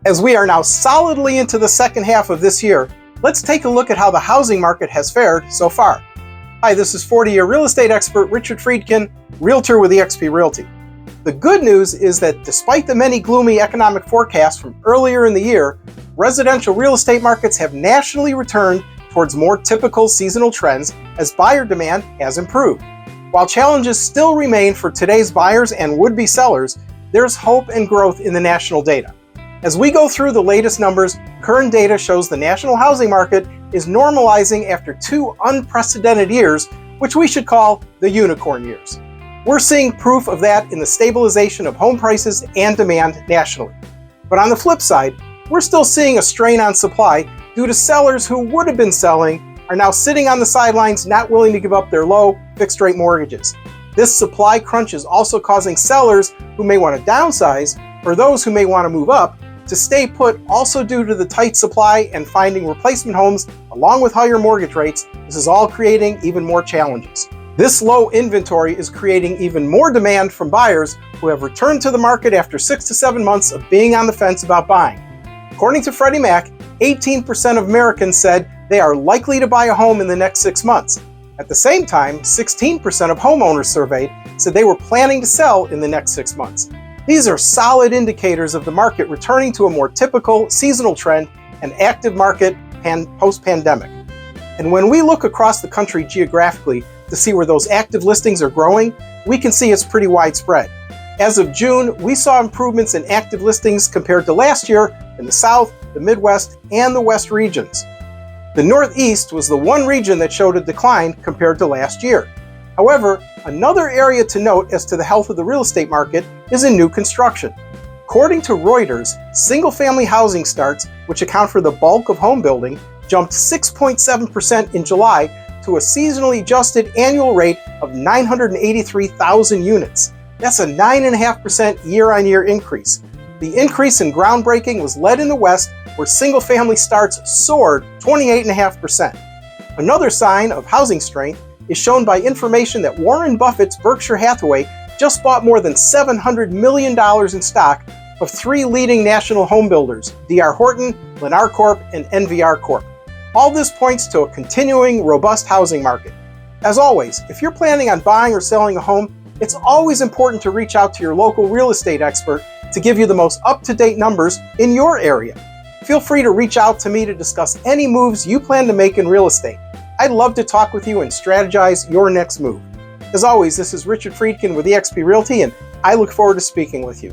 As we are now solidly into the second half of this year, let's take a look at how the housing market has fared so far. Hi, this is 40-year real estate expert Richard Freedkin, realtor with eXp Realty. The good news is that despite the many gloomy economic forecasts from earlier in the year, residential real estate markets have nationally returned towards more typical seasonal trends as buyer demand has improved. While challenges still remain for today's buyers and would-be sellers, there's hope and growth in the national data. As we go through the latest numbers, current data shows the national housing market is normalizing after two unprecedented years, which we should call the unicorn years. We're seeing proof of that in the stabilization of home prices and demand nationally. But on the flip side, we're still seeing a strain on supply due to sellers who would have been selling are now sitting on the sidelines, not willing to give up their low fixed-rate mortgages. This supply crunch is also causing sellers who may want to downsize, or those who may want to move up, to stay put, also due to the tight supply and finding replacement homes along with higher mortgage rates. This is all creating even more challenges. This low inventory is creating even more demand from buyers who have returned to the market after 6 to 7 months of being on the fence about buying. According to Freddie Mac, 18% of Americans said they are likely to buy a home in the next 6 months. At the same time, 16% of homeowners surveyed said they were planning to sell in the next 6 months. These are solid indicators of the market returning to a more typical seasonal trend and active market post-pandemic. And when we look across the country geographically to see where those active listings are growing, we can see it's pretty widespread. As of June, we saw improvements in active listings compared to last year in the South, the Midwest, and the West regions. The Northeast was the one region that showed a decline compared to last year. However, another area to note as to the health of the real estate market is in new construction. According to Reuters, single-family housing starts, which account for the bulk of home building, jumped 6.7% in July to a seasonally adjusted annual rate of 983,000 units. That's a 9.5% year-on-year increase. The increase in groundbreaking was led in the West, where single-family starts soared 28.5%. Another sign of housing strength is shown by information that Warren Buffett's Berkshire Hathaway just bought more than $700 million in stock of three leading national home builders, D.R. Horton, Lennar Corp., and NVR Corp. All this points to a continuing robust housing market. As always, if you're planning on buying or selling a home, it's always important to reach out to your local real estate expert to give you the most up-to-date numbers in your area. Feel free to reach out to me to discuss any moves you plan to make in real estate. I'd love to talk with you and strategize your next move. As always, this is Richard Freedkin with eXp Realty, and I look forward to speaking with you.